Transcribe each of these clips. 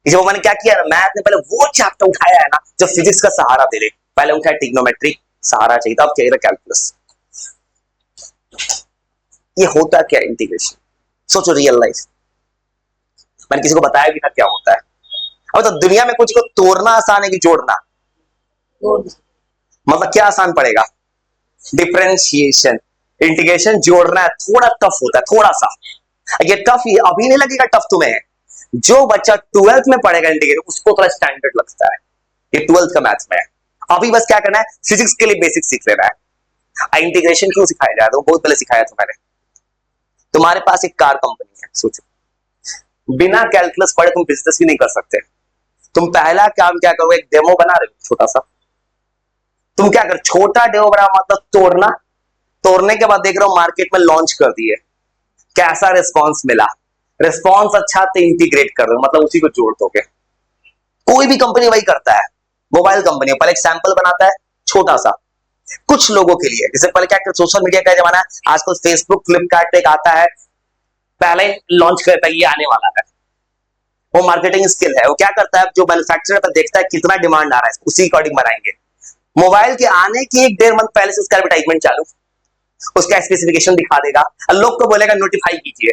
इसलिए मैंने क्या किया, मैथ ने पहले वो चैप्टर उठाया है ना जो फिजिक्स का सहारा दे रहे, पहले उठाया ट्रिग्नोमेट्री, सहारा चाहिए था, अब चाहिए कैलकुलस। ये होता क्या इंटीग्रेशन, सोचो रियल लाइफ। मैंने किसी को बताया भी था क्या होता है। अब तो दुनिया में कुछ को तोड़ना आसान है कि जोड़ना, मतलब क्या आसान पड़ेगा, डिफरेंशिएशन। इंटीग्रेशन जोड़ना है थोड़ा टफ होता है, थोड़ा सा। ये टफ ही अभी नहीं लगेगा, टफ तुम्हें जो बच्चा 12th में पढ़ेगा इंटीग्रेशन उसको थोड़ा स्टैंडर्ड लगता है, ये 12th का मैथ्स में है। अभी बस क्या करना है, फिजिक्स के लिए बेसिक सीख लेना है। इंटीग्रेशन क्यों सिखाया जाए, तो बहुत पहले सिखाया था मैंने। तुम्हारे पास एक कार कंपनी है, सोचो बिना कैलकुलस पढ़े तुम बिजनेस भी नहीं कर सकते। तुम पहला काम क्या करोगे, एक डेमो बना रहे हो छोटा सा। तुम क्या कर, छोटा डेमो बना मतलब तोड़ना, तोड़ने के बाद देख रहे हो मार्केट में लॉन्च कर दिए, कैसा रिस्पॉन्स मिला, रिस्पॉन्स अच्छा तो इंटीग्रेट कर दो, मतलब उसी को जोड़ दोगे। कोई भी कंपनी वही करता है, मोबाइल कंपनी पहले एक सैंपल बनाता है छोटा सा कुछ लोगों के लिए। जैसे पहले क्या, सोशल मीडिया का जमाना है, आजकल फेसबुक फ्लिपकार्ट एक आता है, पहले लॉन्च करता है ये आने वाला है, वो मार्केटिंग स्किल है। वो क्या करता है, जो मैन्युफैक्चरर पर देखता है कितना डिमांड आ रहा है उसी अकॉर्डिंग बनाएंगे। मोबाइल के आने की 1-1.5 मंथ पहले से उसका एडवर्टाइजमेंट चालू, उसका स्पेसिफिकेशन दिखा देगा, लोग को बोलेगा नोटिफाई कीजिए।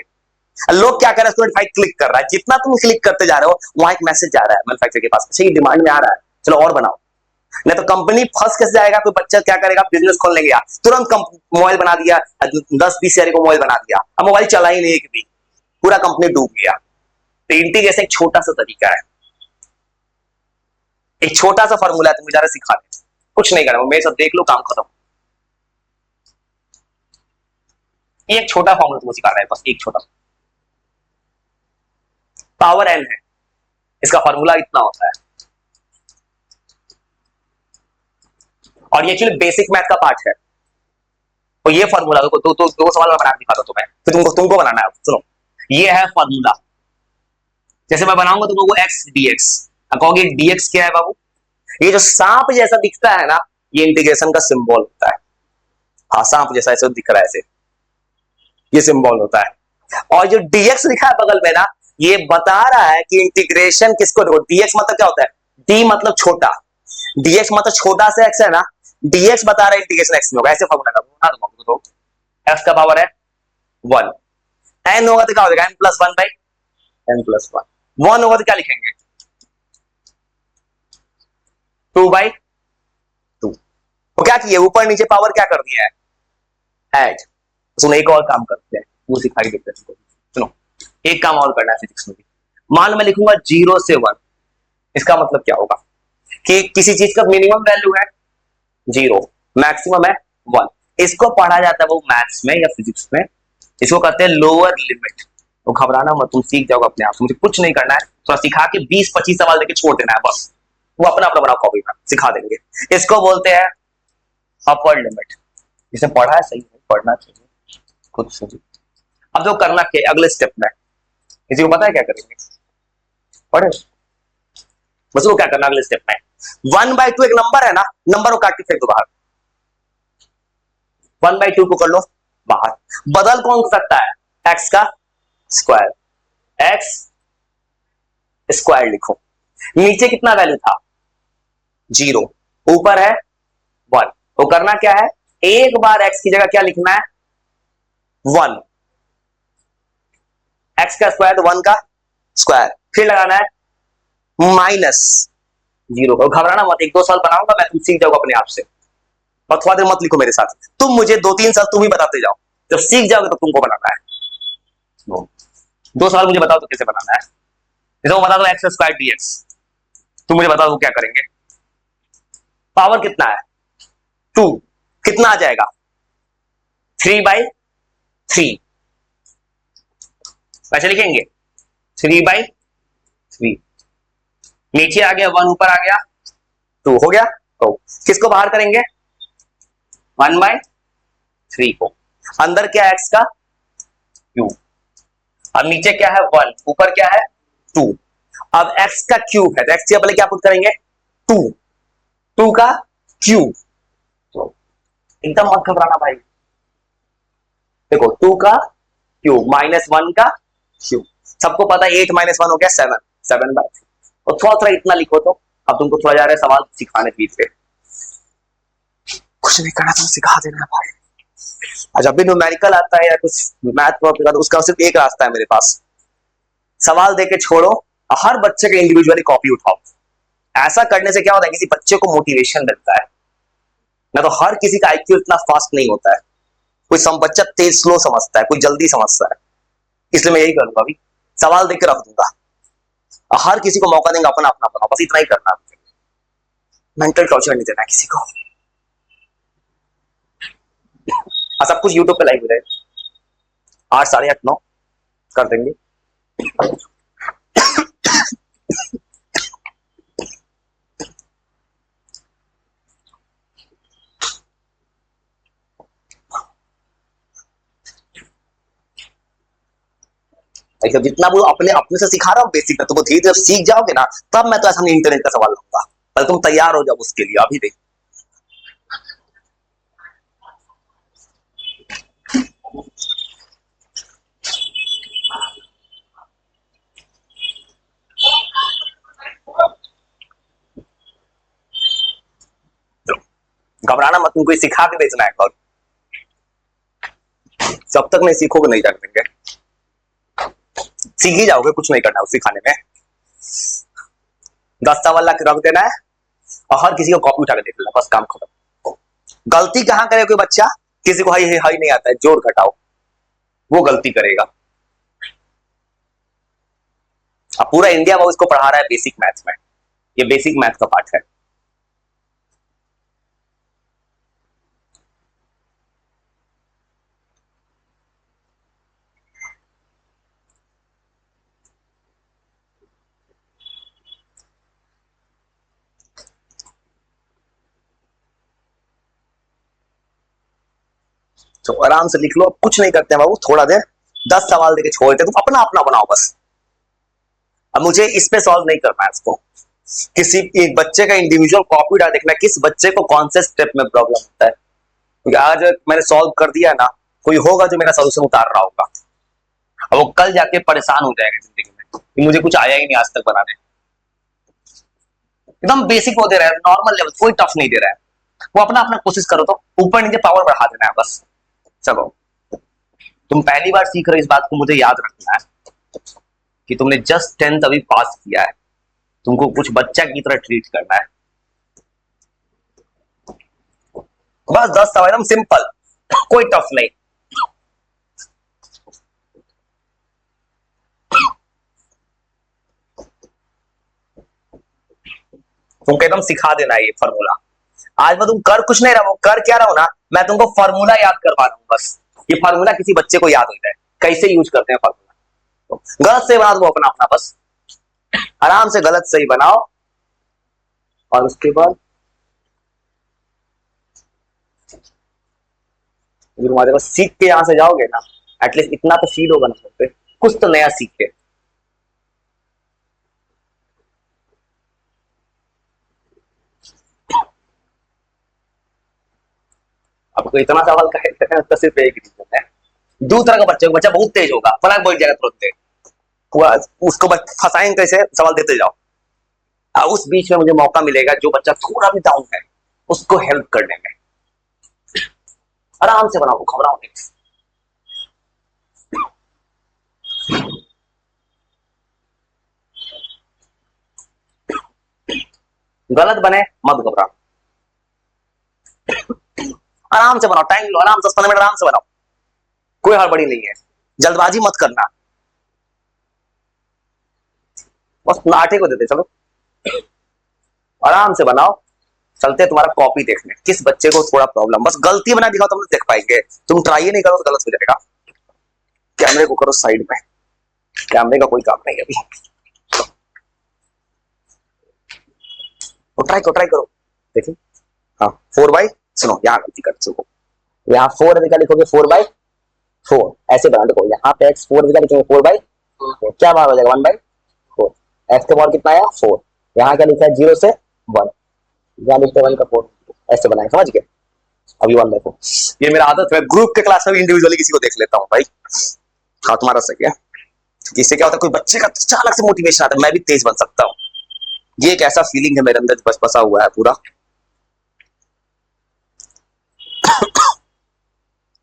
लोग क्या कर रहे हैं, नोटिफाई क्लिक कर रहा है, जितना तुम क्लिक करते जा रहे हो वहां एक मैसेज जा रहा है मैन्युफैक्चरर के पास, ये डिमांड में आ रहा है, चलो और बनाओ। नहीं तो कंपनी फंस कैसे जाएगा, कोई बच्चा क्या करेगा, बिजनेस खोलने गया, तुरंत मोबाइल बना दिया, 10-20 हजार को मोबाइल बना दिया, अब मोबाइल चला ही नहीं एक भी, पूरा कंपनी डूब गया। तो इंटीग्रेशन एक छोटा सा तरीका है, एक छोटा सा फॉर्मूला है, तुम जा रहे सिखा दे, कुछ नहीं करना, मेरे साथ देख लो काम खत्म। ये एक छोटा फॉर्मूला तुमको सिखा रहा है, बस एक छोटा, पावर एन है, इसका फॉर्मूला इतना होता है, और ये एक्चुअली बेसिक मैथ का पार्ट है। तो ये फॉर्मूला दो सवाल मैं बना के दिखाता हूं तुम्हें, फिर तुमको बनाना है। सुनो, ये है फॉर्मूला, जैसे मैं बनाऊंगा तुमको एक्स डीएक्स, कहोगे डीएक्स क्या है बाबू, ये जो सांप जैसा दिखता है ना, ये इंटीग्रेशन का सिंबल होता है। हाँ, सांप जैसा ऐसे दिख रहा है, ऐसे ये सिंबल होता है। और जो डीएक्स लिखा है बगल में ना, ये बता रहा है कि इंटीग्रेशन किसको, देखो डीएक्स मतलब क्या होता है, डी मतलब छोटा, डीएक्स मतलब छोटा से एक्स है ना, डीएक्स बता रहा है इंटीग्रेशन एक्स में होगा, ऐसे फॉर्मूला बता दूंगा तो एक्स का पावर है 1, एन होगा तो क्या होगा, n+1/n+1, 1 होगा तो क्या लिखेंगे 2/2। तो क्या किए, ऊपर नीचे पावर क्या कर दिया है, ऐड। सुनो एक और काम करते हैं, वो सिखाई देते हैं। सुनो एक काम और करना है फिजिक्स में भी, मान लो मैं लिखूंगा 0 से 1, इसका मतलब क्या होगा कि किसी चीज का मिनिमम वैल्यू है 0, मैक्सिमम है 1, इसको पढ़ा जाता है वो मैथ्स में या फिजिक्स में, इसको कहते हैं लोअर लिमिट। तो घबराना मत, तुम सीख जाओगे अपने आप, मुझे कुछ नहीं करना है, थोड़ा सिखा के 20-25 सवाल देके छोड़ देना है बस, वो अपना अपना बना कॉपी में सिखा देंगे। इसको बोलते हैं अपर लिमिट। जिसे पढ़ा है सही है, पढ़ना चाहिए खुद से। अब जो करना क्या है अगले स्टेप में, किसी को पता है क्या करेंगे, पढ़े बस, वो क्या करना अगले स्टेप में, 1/2 एक नंबर है ना, नंबर को काट के फेंक दो बाहर, 1/2 को कर लो बाहर, बदल कौन सकता है, एक्स का स्क्वायर, एक्स स्क्वायर लिखो। नीचे कितना वैल्यू था 0, ऊपर है 1, तो करना क्या है, एक बार एक्स की जगह क्या लिखना है 1, एक्स का स्क्वायर तो 1 का स्क्वायर, फिर लगाना है -0 को। घबराना मत, 1-2 साल बनाऊंगा मैं, तुम सीख जाओगे अपने आप से, और थोड़ा देर मत लिखो मेरे साथ, तुम मुझे 2-3 साल तुम ही बताते जाओ, जब सीख जाओगे तो तुमको बनाना है। 2 साल मुझे बताओ तो कैसे बनाना है, जैसे वो बता दो एक्स स्क्वायर डीएक्स, तुम मुझे बताओ क्या करेंगे, पावर कितना है 2, कितना आ जाएगा 3/3, वैसे लिखेंगे 3/3, नीचे आ गया 1, ऊपर आ गया 2, हो गया। तो किसको बाहर करेंगे 1/3 को, अंदर क्या है एक्स का क्यूब, अब नीचे क्या है 1, ऊपर क्या है 2, अब एक्स का क्यूब है तो एक्स के पहले क्या पुट करेंगे 2, 2 का क्यूब, तो एकदम मत घबराना भाई, देखो 2 का क्यूब -1 का क्यूब, सबको पता है 8 - 1 हो गया 7, 7/3, और थोड़ा थोड़ा इतना लिखो तो। अब तुमको थोड़ा जा रहा है सवाल सिखाने बीच में, कुछ नहीं करना, तुम सिखा देना भाई। जब भी न्यूमेरिकल आता है या कुछ मैथ टॉपिक आता है, उसका सिर्फ एक रास्ता है मेरे पास, सवाल देके छोड़ो, हर बच्चे के इंडिविजुअली कॉपी उठाओ। ऐसा करने से क्या होता है, किसी बच्चे को मोटिवेशन मिलता है। ना तो हर किसी का आईक्यू इतना फास्ट नहीं होता है, कोई सम बच्चा तेज स्लो समझता है, कोई जल्दी समझता है। इसलिए मैं यही करूंगा, अभी सवाल देकर रख दूंगा, हर किसी को मौका देंगे अपना अपना बनाओ, बस इतना ही करना है। मेंटल टॉर्चर नहीं देना किसी को। सब कुछ यूट्यूब पे लाइव हो जाए, 8, 8:30, 9 कर देंगे। तो जितना वो अपने अपने से सिखा रहा हूँ बेसिक में, तो वो धीरे धीरे सीख जाओगे ना, तब मैं तो ऐसा नहीं इंटरनेट का सवाल लूंगा। पहले तुम तैयार हो जाओ उसके लिए, अभी देख। घबराना मत, तुमको सिखा के बेचना है। और जब तक नहीं सीखोगे नहीं जान देंगे, सीख ही जाओगे, कुछ नहीं करना उस सिखाने में। 10 सवाल रख देना है और हर किसी को कॉपी उठा के देख लेना, बस काम खत्म। गलती कहां करे कोई बच्चा, किसी को हाई हाई नहीं आता है, जोड़ घटाओ, वो गलती करेगा। अब पूरा इंडिया वो इसको पढ़ा रहा है बेसिक मैथ्स में, ये बेसिक मैथ का पार्ट है। तो आराम से लिख लो, अब कुछ नहीं करते हैं बाबू, थोड़ा देर 10 सवाल देके छोड़ देते, तुम अपना अपना बनाओ बस। अब मुझे इस पे सॉल्व नहीं करना है इसको, किसी एक बच्चे का इंडिविजुअल कॉपी उठा देखना है, किस बच्चे को कौन से स्टेप में प्रॉब्लम होता है। क्योंकि आज मैंने सॉल्व कर दिया ना, कोई होगा जो मेरा सोल्यूशन उतार रहा होगा, अब वो कल जाके परेशान हो जाएगा जिंदगी में कि मुझे कुछ आया ही नहीं आज तक बनाने। एकदम बेसिक वो दे रहा है, नॉर्मल लेवल, कोई टफ नहीं दे रहा है। वो अपना अपना कोशिश करो, तो ऊपर नीचे पावर बढ़ा देना है बस। चलो, तुम पहली बार सीख रहे हो, इस बात को मुझे याद रखना है कि तुमने जस्ट 10th अभी पास किया है, तुमको कुछ बच्चा की तरह ट्रीट करना है। बस 10 सवाल, एकदम सिंपल, कोई टफ नहीं। तुमको एकदम सिखा देना है ये फॉर्मूला। आज मैं तुम कर कुछ नहीं रहा हूं, कर क्या रहा हूं ना, मैं तुमको फॉर्मूला याद करवा रहा हूं बस। ये फॉर्मूला किसी बच्चे को याद हो जाए, कैसे यूज करते हैं फॉर्मूला। गलत सही बना दो अपना अपना बस, आराम से गलत सही बनाओ। और उसके बाद तुम्हारे पास सीख के यहां से जाओगे ना, एटलीस्ट इतना तो फील होगा ना सकते, कुछ तो नया सीख के। आपको इतना सवाल का है तो सिर्फ एक रीजन है, दो तरह का बच्चा बहुत तेज होगा, फलाक बोल जाएगा तुरंत, उसको बस फंसाएंगे कैसे, सवाल देते जाओ। उस बीच में मुझे मौका मिलेगा जो बच्चा थोड़ा भी डाउन है उसको हेल्प करने में। आराम से बनाओ, घबराओ नहीं। गलत बने मत घबराओ, आराम से बनाओ, टाइम लो, आराम से 15 मिनट आराम से बनाओ, कोई हड़बड़ी नहीं है, जल्दबाजी मत करना, बस नाटे को देते चलो, आराम से बनाओ। चलते तुम्हारा कॉपी देखने, किस बच्चे को थोड़ा प्रॉब्लम, बस गलती बना दिखाओ तो हम देख पाएंगे, तुम ट्राई ही नहीं करो तो गलत हो जाएगा। कैमरे को करो साइड में, कैमरे का कोई काम नहीं अभी, ट्राई करो देखिए। हाँ 4/, सुनो यहाँ गलती कर सको, यहाँ 4 का लिखोगे 4/4, ऐसे बना देखो, यहाँ पे x4 का लिखोगे 4/4, क्या बात हो जाएगा 1/4। x के पावर कितना आया 4, यहाँ क्या लिखा है 0 से 1, यहाँ लिखते 1 का 4, ऐसे बनाए, समझ गए। अभी 1/4, ये मेरा आदत है, ग्रुप के क्लास में भी इंडिविजुअली किसी को देख लेता हूँ भाई। हाँ तुम्हारा सही है, इससे क्या होता है कोई बच्चे का अचानक से मोटिवेशन आता है, मैं भी तेज बन सकता हूँ। ये एक ऐसा फीलिंग है मेरे अंदर बस बसा हुआ है पूरा।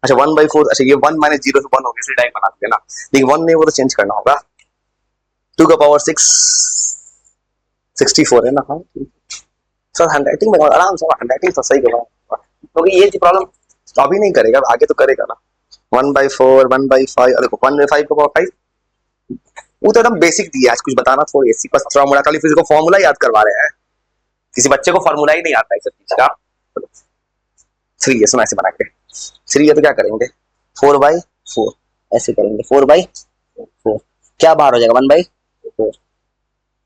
अच्छा 1/4, अच्छा ये 1 माइनस 0 से 1 हो गया, इसी टाइप बना दिया ना, लेकिन 1 नहीं, वो तो चेंज करना होगा। 2 का पावर 6 64 है ना। हाँ सर हैंडराइटिंग में आराम से, हैंडराइटिंग तो सही करवा, क्योंकि ये प्रॉब्लम तो अभी नहीं करेगा, आगे तो करेगा ना। 1/4 1/5, देखो 1/5 का पावर 5, वो तो एकदम बेसिक दिया, आज कुछ बताना थोड़ी, एसी बस फॉर्मूला, खाली फिजिक्स को फॉर्मूला याद करवा रहे हैं, किसी बच्चे को फॉर्मूला ही नहीं आता है सब चीज का। 3 है, सुना ऐसे बना के 3 है तो क्या करेंगे, 4/4 ऐसे करेंगे, 4/4 क्या बाहर हो जाएगा, 1/4,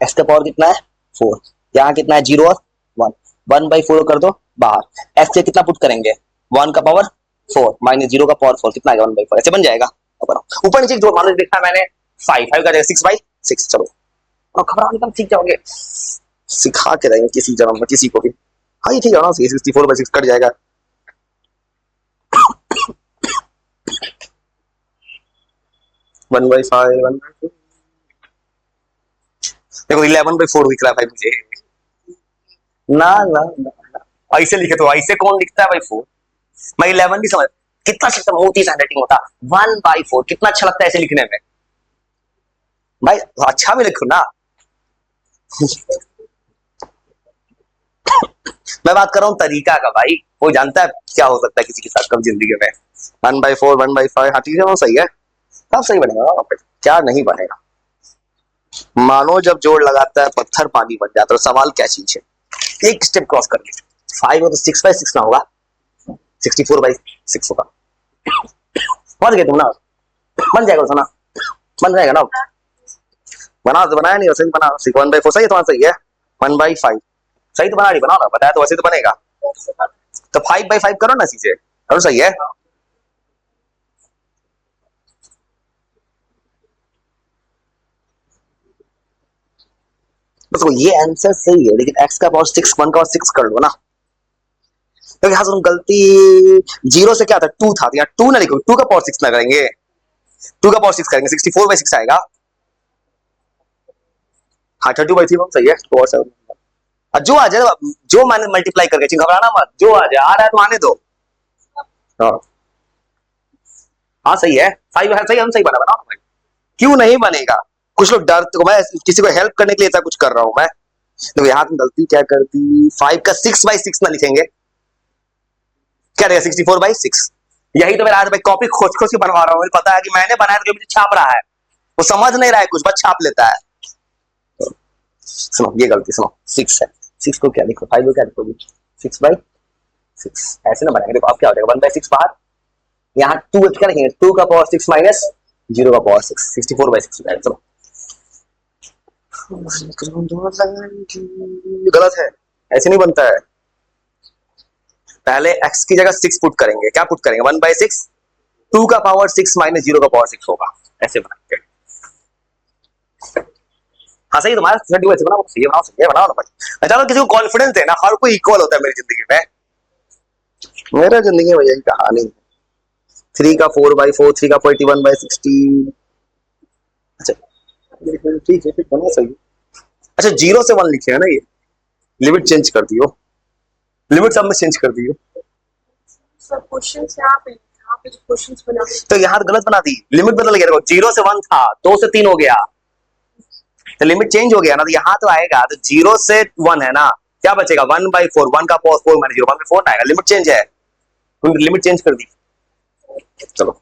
एक्स का पावर कितना है 4, यहाँ कितना है 0 और 1, 1/4 कर दो बाहर, एक्स से कितना पुट करेंगे 1 का पावर 4 माइनस 0 का पावर 4 कितना आएगा 1/4, ऐसे बन जाएगा। ऊपर नीचे जो मान लो देखा मैंने 5 का जाएगा 6/6, चलो और खबर निकल सीख जाओगे, सिखा के रहेंगे किसी जन्म में किसी को भी। हाँ ये ठीक है ना, 64/6 कट जाएगा। वन बाई फाइव, देखो 11/4 दिख रहा है भाई मुझे, ना ना ना, ऐसे लिखे तो ऐसे कौन लिखता है भाई 4, मैं 11 भी समझ, कितना अच्छा मोटी हैंडराइटिंग होता, 1/4 कितना अच्छा लगता है ऐसे लिखने में भाई, अच्छा भी लिखो ना। मैं बात कर रहा हूँ तरीका का भाई, वो जानता है क्या हो सकता है किसी के साथ कब जिंदगी में। 1/4 1/5, हाँ ठीक है वो सही है, सब सही बनेगा, क्या नहीं बनेगा। मानो जब जोड़ लगाता है पत्थर पानी बन जाता है, तो सवाल क्या चीज है, एक स्टेप क्रॉस कर ले, 5 हो तो 6/6 ना होगा, 64/6 होगा, समझ गए तुम ना, बन जाएगा ना, बन जाएगा ना, बना तो बनाया नहीं, वैसे ही बना, 1/4 सही है, तुम्हारा सही है, 1/5 सही तो बना नहीं, बनाओ ना, बताया तो वैसे तो बनेगा, तो 5/5 करो ना सीधे, और सही है। तो ये आंसर सही है, लेकिन x का पावर 6, 1 का पावर 6 कर लो ना, तो यहाँ से गलती, 0 से क्या था 2 था, यहाँ 2 ना लिखो, 2 का पावर 6 ना करेंगे, 2 का पावर 6 करेंगे, 64/6 आएगा, हाँ 32/3 सही है, तो और जो आ जाए, जो मैंने मल्टीप्लाई करके, घबराना मत, जो आ जाए, आ रहा है तो आने दो। हाँ हाँ सही है, सही है, सही, हम सही बना बनाओ भाई, क्यों नहीं बनेगा, कुछ लोग डर, तो मैं किसी को हेल्प करने के लिए ऐसा कुछ कर रहा हूं मैं, तो यहाँ तुम गलती क्या कर दी, 5 का 6/6 ना लिखेंगे, क्या रहेगा 64/6, यही तो मेरा आज भाई कॉपी खोज खोज के बनवा रहा हूँ, मुझे पता है कि मैंने बनाया तो मुझे छाप रहा है, वो समझ नहीं रहा है कुछ, बस छाप लेता है। सुनो ये गलती सुनो, 6 है, 6 को क्या लिखो, 5 को क्या लिखोगे, 6/6 ऐसे ना बनाएंगे, देखो आप क्या हो जाएगा 1/6 बाहर, यहाँ 2 क्या लिखेंगे, 2 का पावर 6 माइनस 0 का पावर 6, 64/6 हो जाएगा, चलो गलत है, ऐसे नहीं बनता है, पहले x की जगह 6 पुट करेंगे, क्या पुट करेंगे 1/6, 2 का पावर 6 माइनस 0 का पावर 6 होगा, ऐसे बनाएंगे। हाँ सही, तुम्हारा 32 बनाओ, सही है, बनाओ, सही है, बनाओ ना भाई, चलो किसी को कॉन्फिडेंस है ना, हर कोई इक्वल होता है मेरी जिंदगी में, मेरा जिंदगी में यही कहानी, 3 का 4/4, 3 का 41/16, अच्छा ठीक है, फिर बना सही, अच्छा 0 से 1 लिखे है ना, ये लिमिट चेंज कर दियो, लिमिट सब में चेंज कर दियो, सब क्वेश्चंस यहाँ पे जो क्वेश्चंस बना, तो यहाँ गलत बना दी, लिमिट बदल गया, देखो 0 से 1 था, 2 से 3 हो गया, तो लिमिट चेंज हो गया ना, तो यहाँ तो आएगा, तो 0 से 1 है ना, क्या बचेगा 1/4, 1 का पावर 4 माइनस 0, 1/4 आएगा, लिमिट चेंज है, लिमिट चेंज कर दी, चलो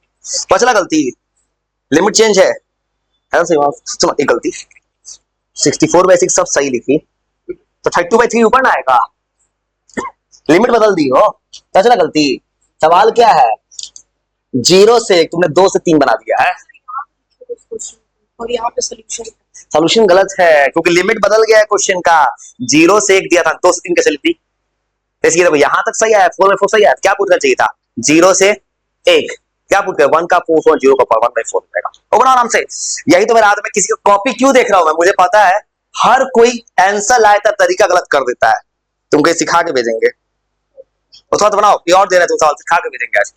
बचला गलती, लिमिट चेंज है ना, सही बात, सुनो एक गलती, 64/6 सब सही लिखी, तो 32/3 ऊपर ना आएगा, लिमिट बदल दी हो, बचला गलती, सवाल क्या है, 0 से तुमने 2 से 3 बना दिया है, और यहाँ पे सोल्यूशन, सोल्यूशन गलत है, क्योंकि लिमिट बदल गया है क्वेश्चन का, 0 से 1 दिया था, 2 से 3 कैसे लिखती, इसलिए देखो यहाँ तक सही आया, 4/4 सही आया, क्या पूछना चाहिए था 0 से 1, क्या पूछ रहे 1 का 4 0 का पावर 1/4 रहेगा, तो बड़ा आराम से, यही तो मेरा हाथ में, किसी का कॉपी क्यों देख रहा हूं मैं, मुझे पता है हर कोई आंसर लाए था तरीका गलत कर देता है, तुमको सिखा के भेजेंगे, तो थोड़ा तो बनाओ, प्योर दे रहे तुम सवाल, सिखा के भेजेंगे आज।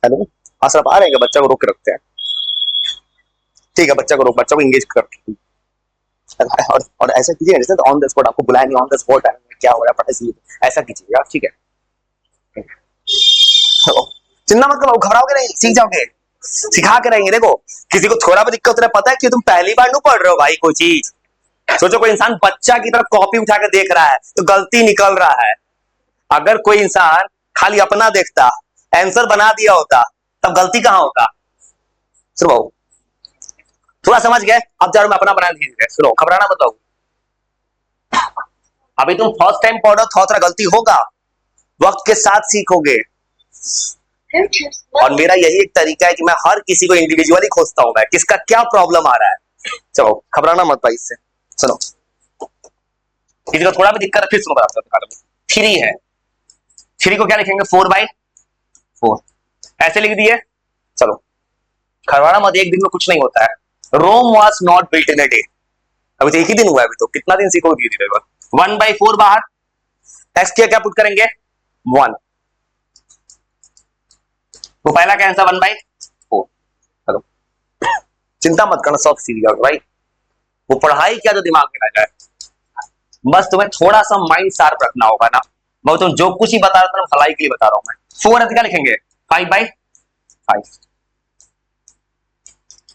हेलो अशरफ आ रहे हैं, बच्चा को रोक के रखते हैं। ठीक है, बच्चा को रोक, बच्चा को इंगेज कर। और ऐसा कीजिए जैसे ऑन द स्पॉट, आपको बुलाया नहीं, ऑन द स्पॉट क्या हो रहा है पता, ऐसा कीजिएगा, ठीक है। तो चिंता मत करो, घबराओगे नहीं, सीख जाओगे, सिखा के रहेंगे। देखो किसी को थोड़ा भी दिक्कत हो रहा है, पता है कि तुम पहली बार नहीं पढ़ रहे हो भाई कोई चीज। सोचो कोई इंसान बच्चा की तरफ कॉपी उठा के देख रहा है तो गलती निकल रहा है। अगर कोई इंसान खाली अपना देखता, आंसर बना दिया होता, तब गलती कहां होता। सुनो थोड़ा समझ गए, अब जरूर मैं अपना बना दीजिए। सुनो घबराना मत हो, अभी तुम फर्स्ट टाइम पढ़ो, थोड़ा गलती होगा, वक्त के साथ सीखोगे। और मेरा यही एक तरीका है कि मैं हर किसी को इंडिविजुअली खोजता हूं, मैं किसका क्या प्रॉब्लम आ रहा है। चलो घबराना मत भाई इससे। सुनो किसी को थोड़ा भी दिक्कत है, फिर सुनो बताता हूं। 3 है, 3 को क्या लिखेंगे, 4/4 ऐसे लिख दिए। चलो घबराना मत, एक दिन में कुछ नहीं होता है। Rome was not built in a day. अभी तो एक ही दिन हुआ है, अभी तो कितना दिन सीखोगे धीरे धीरे। 1/4 बाहर, एक्स किया क्या पुट करेंगे 1, तो पहला क्या आंसर 1/4। चलो चिंता मत करना, सब सीख जाओगे भाई। वो पढ़ाई क्या जो दिमाग में ना जाए, बस तुम्हें थोड़ा सा माइंड शार्प रखना होगा ना। मैं तुम जो कुछ ही बता रहा था भलाई के लिए बता रहा हूं मैं। 4 है तो क्या लिखेंगे 5/5,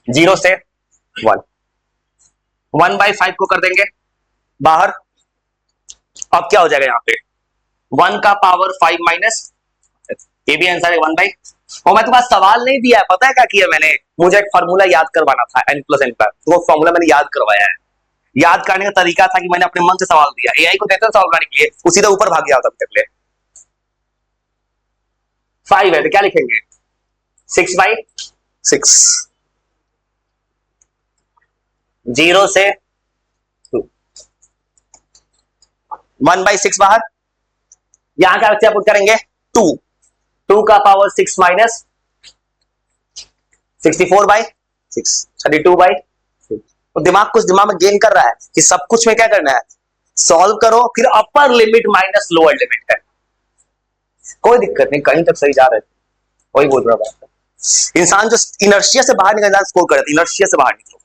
0 से 1, 1/5 को कर देंगे बाहर। अब क्या हो जाएगा यहाँ पे 1 का पावर 5 माइनस, ये भी आंसर है 1/। और मैं तुम्हारा सवाल नहीं दिया है, पता है क्या किया मैंने, मुझे एक फार्मूला याद करवाना था n+n पर, तो वो फार्मूला मैंने याद करवाया है। याद करने का तरीका था कि मैंने अपने मन से सवाल दिया, एआई को देते सवाल बनाने के लिए, उसी से ऊपर भाग गया होता अभी तक। 5 है तो क्या लिखेंगे 6/6, 0 से 2, 1/6 बाहर। यहां क्या बच्चे पुट करेंगे 2, 2 का पावर 6 माइनस 64/6, 32/6। तो दिमाग कुछ दिमाग में गेन कर रहा है कि सब कुछ में क्या करना है, सॉल्व करो, फिर upper limit minus lower limit है। कोई दिक्कत नहीं, कहीं तक सही जा रहे थे, वही बोल रहा बात। इंसान जो इनर्शिया से बाहर निकल स्कोर करे, इनर्शिया से बाहर निकलो,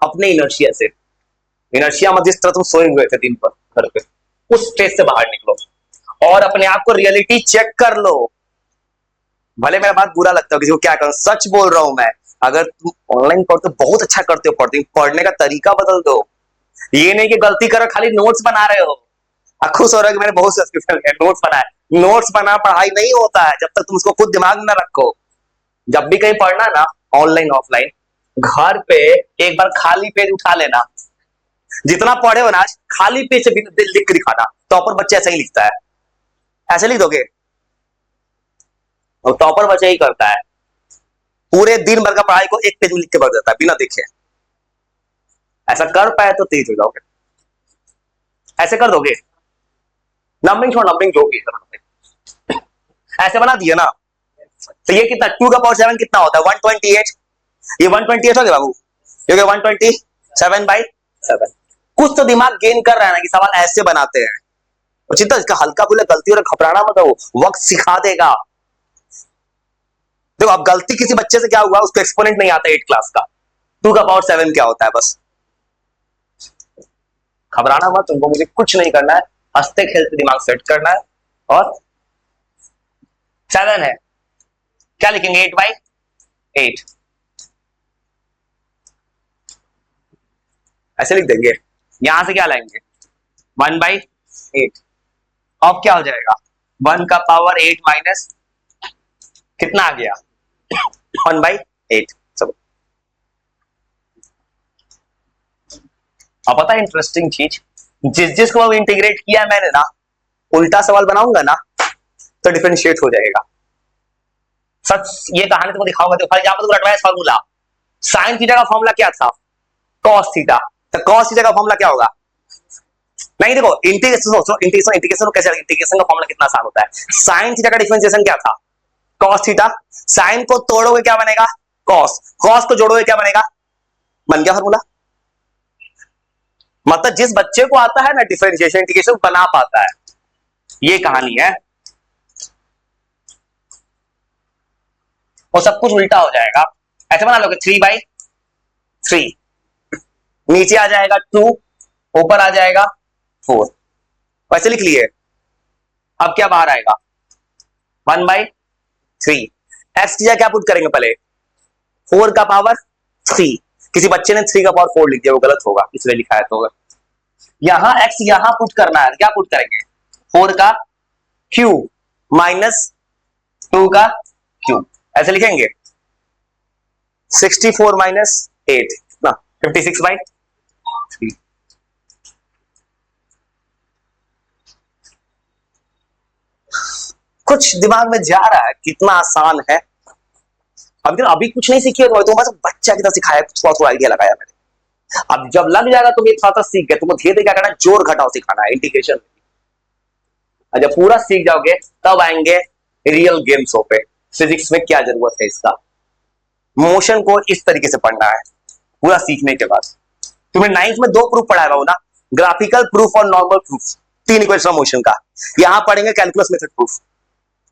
अपने इनर्शिया से। इनर्शिया में जिस तरह तुम सोए हुए थे दिन भर घर पे, उस स्टेज से बाहर निकलो और अपने आप को रियलिटी चेक कर लो। भले मेरा बात बुरा लगता है किसी को, क्या करूं, सच बोल रहा हूं मैं। अगर तुम ऑनलाइन पढ़ते हो बहुत अच्छा करते हो, पढ़ने का तरीका बदल दो। ये नहीं कि गलती करो खाली नोट्स बना रहे हो। खुश हो रहा है कि मैंने बहुत सब्सक्रिप्शन नोट्स बनाए। नोट्स बना पढ़ाई नहीं होता है जब तक तुम उसको खुद दिमाग में ना रखो। जब भी कहीं पढ़ना ना, ऑनलाइन ऑफलाइन, घर पे एक बार खाली पेज उठा लेना, जितना पढ़े हो ना आज खाली पेज से लिख के दिखाना। टॉपर बच्चे ऐसा ही लिखता है, ऐसे लिख दोगे, और टॉपर बच्चा ही करता है, पूरे दिन भर का पढ़ाई को एक पेज में लिख के भर देता है बिना देखे। ऐसा कर पाए तो तेज हो जाओगे, ऐसे कर दोगे। नंबरिंग छोड़, नंबरिंग जो भी ऐसे बना दिया ना, तो ये कितना 2 का पावर 7 कितना होता है 128। ये 128 हो गया बाबू, क्योंकि 127/7। कुछ तो दिमाग गेन कर रहा है ना कि सवाल ऐसे बनाते हैं। और चिंता इसका हल्का फुल्का गलती और घबराना मत हो, वक्त सिखा देगा। देखो अब गलती किसी बच्चे से क्या हुआ, उसको एक्सपोनेंट नहीं आता 8 क्लास का, 2 का पावर 7 क्या होता है। बस घबराना मत, तुमको मुझे कुछ नहीं करना है, हंसते खेलते दिमाग सेट करना है। और 7 है, क्या लिखेंगे 8/8, ऐसे लिख देंगे। यहां से क्या लाएंगे 1/8। अब क्या हो जाएगा 1 का पावर 8 माइनस कितना आ गया 1/8। सब अब पता है इंटरेस्टिंग चीज, जिसको अब इंटीग्रेट किया मैंने ना, उल्टा सवाल बनाऊंगा ना तो डिफरेंशिएट हो जाएगा। सच ये कहानी तुमको दिखाऊंगा। तो for example advance formula, sine theta का फार्मूला क्या था cos थीटा, तो cos थीटा का फार्मूला क्या होगा। नहीं देखो इंटीग्रेशन कैसे, इंटीग्रेशन का फार्मूला कितना आसान होता है। साइन थीटा का डिफरेंशिएशन क्या था cos थीटा, साइन को तोड़ोगे क्या बनेगा cos, cos को जोड़ोगे क्या बनेगा, बन गया फार्मूला। मतलब जिस बच्चे को आता है ना डिफरेंशिएशन इंटीग्रेशन बना पाता है, ये कहानी है। वो सब कुछ उल्टा हो जाएगा। ऐसे बना लोगे 3/3, नीचे आ जाएगा 2, ऊपर आ जाएगा 4, वैसे लिख लिए। अब क्या बाहर आएगा 1/3। एक्स की जगह क्या पुट करेंगे पहले, 4 का पावर 3। किसी बच्चे ने 3 का पावर 4 लिख दिया, वो गलत होगा, इसलिए लिखा है। तो यहां एक्स यहां पुट करना है, क्या पुट करेंगे 4 का क्यूब माइनस 2 का क्यूब, ऐसे लिखेंगे। 64 माइनस 8 ना 56/3। कुछ दिमाग में जा रहा है, कितना आसान है। अभी कुछ नहीं सीखी हो तो बस बच्चा की तरह सिखाया, थोड़ा थोड़ा आइडिया लगाया मैंने। अब जब लग जाएगा तो ये थोड़ा सीख गए, तुमको धीरे धीरे क्या करना है, जोड़ घटाव सिखाना है, इंटीग्रेशन। जब पूरा सीख जाओगे तब आएंगे रियल गेम्सों पे, फिजिक्स में क्या जरूरत है इसका। मोशन को इस तरीके से पढ़ना है पूरा सीखने के बाद। तुम्हें 9th में 2 प्रूफ पढ़ाया हो ना, ग्राफिकल प्रूफ और normal proof, 3 equation of motion का। यहां पढ़ेंगे कैलकुलस मेथड प्रूफ,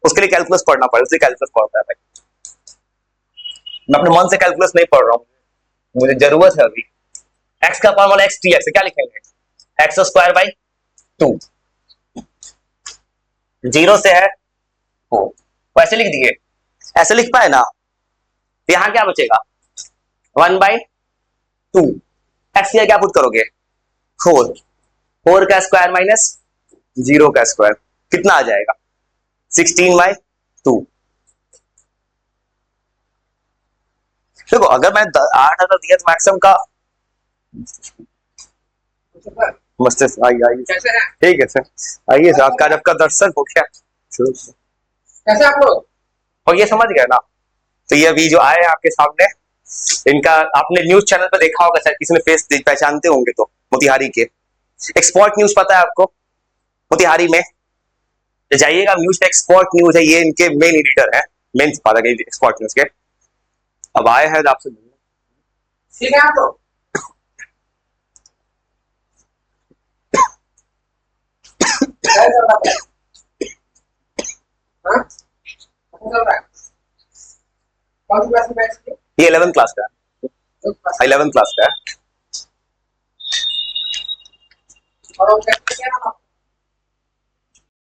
उसके लिए कैलकुलस पढ़ना पड़ेगा, इसलिए कैलकुलस पढ़ता है भाई। मैं अपने मन से कैलकुलस नहीं पढ़ रहा हूं, मुझे जरूरत है अभी। एक्स का फॉर्मूला एक्स टी एक्स, क्या लिखेंगे x² 2, 0 से है 4, वैसे लिख दिए। ऐसे लिख पाए ना, तो यहां क्या बचेगा 1/2। एक्स क्या पुट करोगे 4, 4 का स्क्वायर माइनस 0 का स्क्वायर, कितना आ जाएगा 16/2। देखो अगर मैं 8,000 दिया तो मैक्सिमम का मस्त। आइए ठीक है सर, आइए सर, आपका आपका दर्शन हो गया। कैसे आप लोग, और ये समझ गए ना, तो ये अभी जो आए आपके सामने, इनका आपने न्यूज चैनल पे देखा होगा, शायद किसी ने फेस पहचानते होंगे तो, मोतिहारी के एक्सपोर्ट न्यूज, पता है आपको मोतिहारी में, तो जाइएगा, न्यूज का एक्सपोर्ट न्यूज है, ये इनके मेन एडिटर है, मेन संपादक एक्सपोर्ट न्यूज के। अब आए हैं आपसे मिलने। ठीक है आप लोग, क्या चल रहा है? हाँ? क्या चल रहा है? कौन सी क्लास में बैच की? ये 11th क्लास का है, 11th क्लास का है। और वो क्या नाम है?